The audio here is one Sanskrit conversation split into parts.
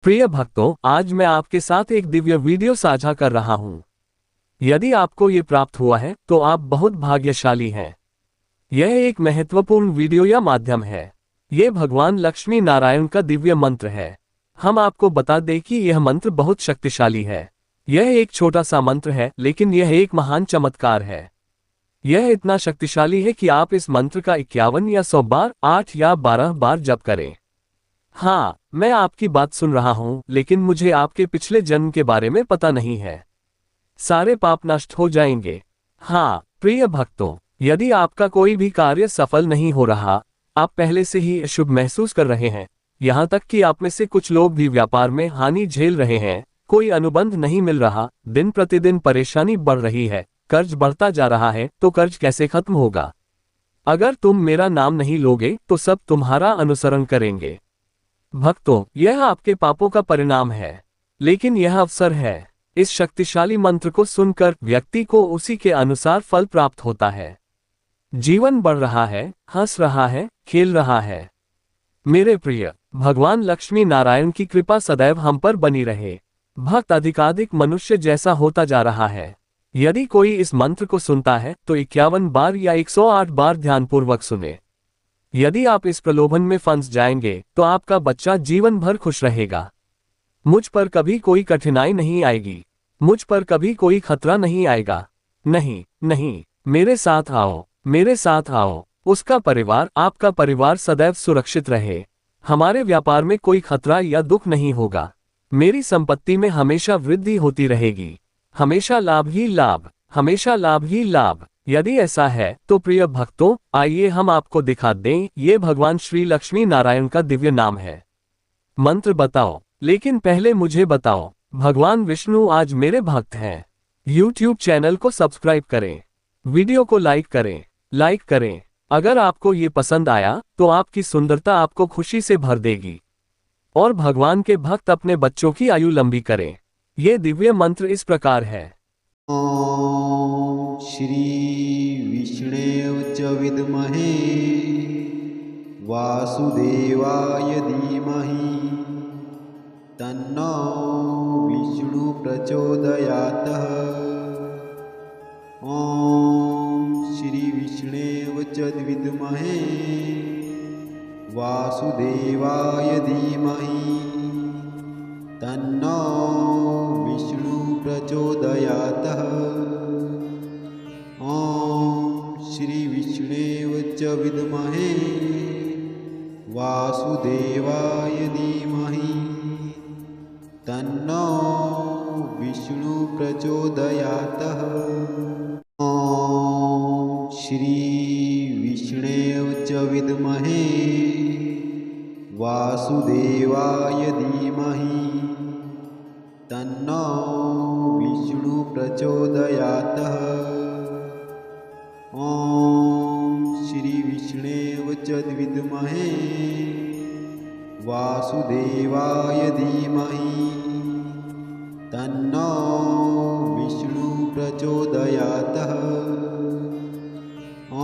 प्रिय भक्तों, आज मैं आपके साथ एक दिव्य वीडियो साझा कर रहा हूं। यदि आपको ये प्राप्त हुआ है तो आप बहुत भाग्यशाली हैं। यह एक महत्वपूर्ण वीडियो या माध्यम है। ये भगवान लक्ष्मी नारायण का दिव्य मंत्र है। हम आपको बता दें कि यह मंत्र बहुत शक्तिशाली है। यह एक छोटा सा मंत्र है, लेकिन यह एक महान चमत्कार है। यह इतना शक्तिशाली है कि आप इस मंत्र का 51 या 100 बार, 8 या 12 बार जप करें। हाँ, मैं आपकी बात सुन रहा हूँ, लेकिन मुझे आपके पिछले जन्म के बारे में पता नहीं है। सारे पाप नष्ट हो जाएंगे। हाँ, प्रिय भक्तों, यदि आपका कोई भी कार्य सफल नहीं हो रहा, आप पहले से ही अशुभ महसूस कर रहे हैं, यहाँ तक कि आप में से कुछ लोग भी व्यापार में हानि झेल रहे हैं, कोई अनुबंध नहीं मिल रहा, दिन प्रतिदिन परेशानी बढ़ रही है, कर्ज बढ़ता जा रहा है, तो कर्ज कैसे खत्म होगा? अगर तुम मेरा नाम नहीं लोगे तो सब तुम्हारा अनुसरण करेंगे। भक्तों, यह आपके पापों का परिणाम है, लेकिन यह अवसर है। इस शक्तिशाली मंत्र को सुनकर व्यक्ति को उसी के अनुसार फल प्राप्त होता है। जीवन बढ़ रहा है, हंस रहा है, खेल रहा है। मेरे प्रिय, भगवान लक्ष्मी नारायण की कृपा सदैव हम पर बनी रहे। भक्त अधिकाधिक मनुष्य जैसा होता जा रहा है। यदि कोई इस मंत्र को सुनता है तो 51 बार या 108 बार ध्यानपूर्वक सुने। यदि आप इस प्रलोभन में फंस जाएंगे तो आपका बच्चा जीवन भर खुश रहेगा। मुझ पर कभी कोई कठिनाई नहीं आएगी, मुझ पर कभी कोई खतरा नहीं आएगा। नहीं नहीं, मेरे साथ आओ, मेरे साथ आओ। उसका परिवार, आपका परिवार सदैव सुरक्षित रहे। हमारे व्यापार में कोई खतरा या दुख नहीं होगा। मेरी संपत्ति में हमेशा वृद्धि होती रहेगी। हमेशा लाभ ही लाभ, हमेशा लाभ ही लाभ। यदि ऐसा है तो प्रिय भक्तों, आइए हम आपको दिखा दें। ये भगवान श्री लक्ष्मी नारायण का दिव्य नाम है। मंत्र बताओ, लेकिन पहले मुझे बताओ, भगवान विष्णु आज मेरे भक्त हैं। YouTube चैनल को सब्सक्राइब करें, वीडियो को लाइक करें। अगर आपको ये पसंद आया तो आपकी सुंदरता आपको खुशी से भर देगी और भगवान के भक्त अपने बच्चों की आयु लंबी करें। ये दिव्य मंत्र इस प्रकार है। ॐ श्री विष्णवे च विद्महे वासुदेवाय धीमहि तन्नो विष्णु प्रचोदयात्। ॐ श्री विष्णवे च विद्महे वासुदेवाय धीमहि तन्नो विष्णु प्रचोदयात्। ॐ श्री विष्णवे च विद्महे वासुदेवाय धीमहि तन्नो विष्णु प्रचोदयात्। ॐ श्री विष्णवे च विद्महे वासुदेवाय धीमहि तन्नो विष्णु प्रचोदयात्। ॐ श्री विष्णवे च विद्महे वासुदेवाय धीमहि तन्नो विष्णु प्रचोदयात्। ॐ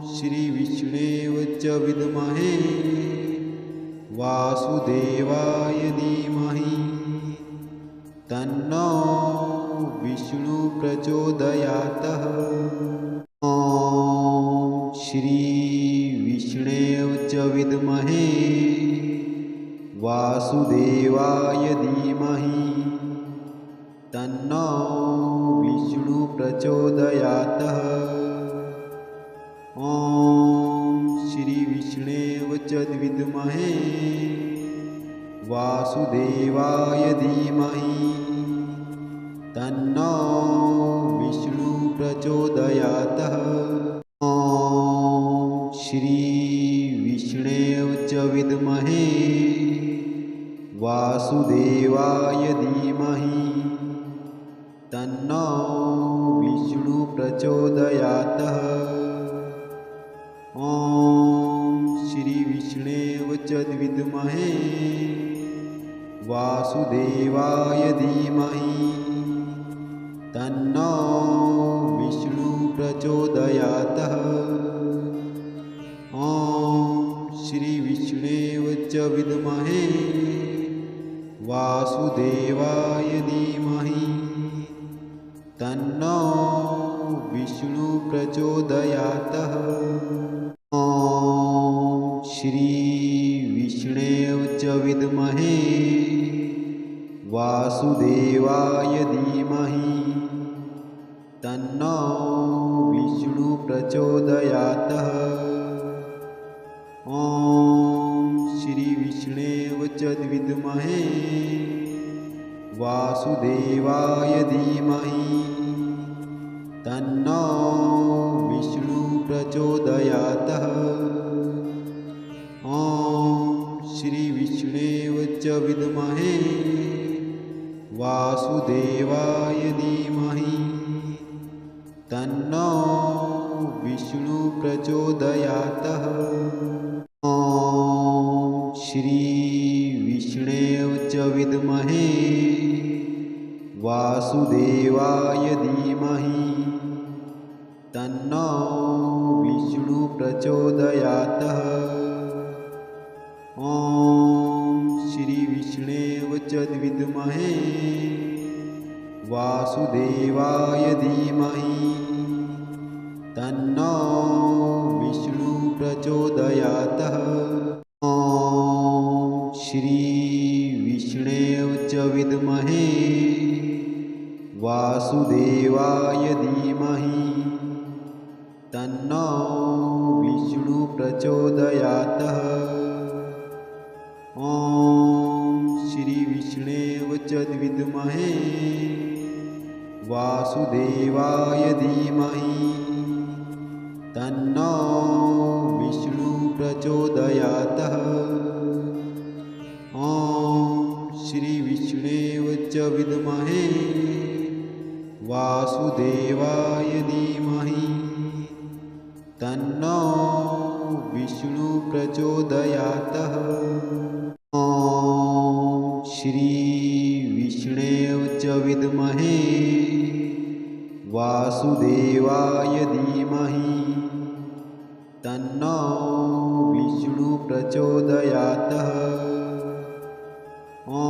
श्री विष्णवे च विद्महे वासुदेवाय धीमहि तन्नो विष्णु प्रचोदयात्। ॐ श्री विष्णवे च विद्महे वासुदेवाय धीमहि तन्नो विष्णु प्रचोदयात्। ॐ श्री विष्णवे च विद्महे वासुदेवाय धीमहि तन्नो विष्णु प्रचोदयात्। ॐ श्री विष्णवे च विद्महे वासुदेवाय धीमहि तन्नो विष्णु प्रचोदयात्। ॐ श्री विष्णवे च विद्महे वासुदेवाय धीमहि तन्नो विष्णु प्रचोदयात्। ॐ श्री विष्णवे च विद्महे वासुदेवाय धीमहि तन्नो विष्णु प्रचोदयात्। ॐ श्री विष्णवे च विद्महे वासुदेवाय धीमहि तन्नो विष्णु प्रचोदयात्। ॐ श्री विष्णवे च विद्महे वासुदेवाय धीमहि तन्नो विष्णु प्रचोदयात्। ॐ श्री विष्णवे च विद्महे वासुदेवाय धीमहि तन्नो विष्णु प्रचोदयात्। ॐ श्री विष्णवे च विद्महे वासुदेवाय धीमहि तन्नो विष्णु प्रचोदयात्। ॐ श्री विष्णवे च विद्महे वासुदेवाय धीमहि तन्नो विष्णु प्रचोदयात्। ॐ श्री विष्णवे च विद्महे वासुदेवाय धीमहि तन्नो विष्णु प्रचोदयात्। ॐ श्री विष्णवे च विद्महे वासुदेवाय धीमहि तन्नो विष्णु प्रचोदयात्। ॐ श्री विष्णवे च विद्महे वासुदेवाय धीमहि तन्नो विष्णु प्रचोदयात्। ॐ श्री विष्णवे च विद्महे वासुदेवाय धीमहि तन्नो विष्णु प्रचोदयात्। ॐ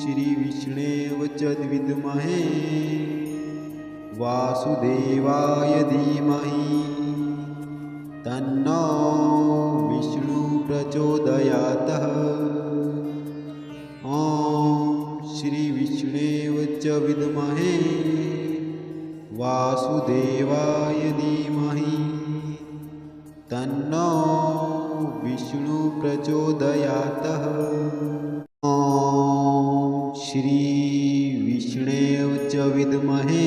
श्री विष्णवे च विद्महे वासुदेवाय धीमहि तन्नो विष्णु प्रचोदयात्। ॐ श्री विष्णवे च विद्महे वासुदेवाय धीमहि तन्नो विष्णु प्रचोदयात्। ॐ श्री विष्णवे च विद्महे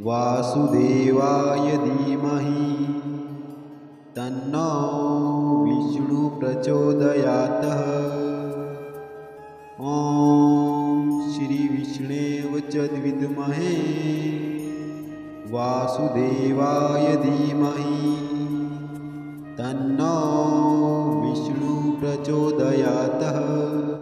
वासुदेवाय धीमहि तन्नो विष्णु प्रचोदयात्। ॐ श्री विष्णवे च विद्महे वासुदेवाय धीमहि तन्नो विष्णु प्रचोदयात्।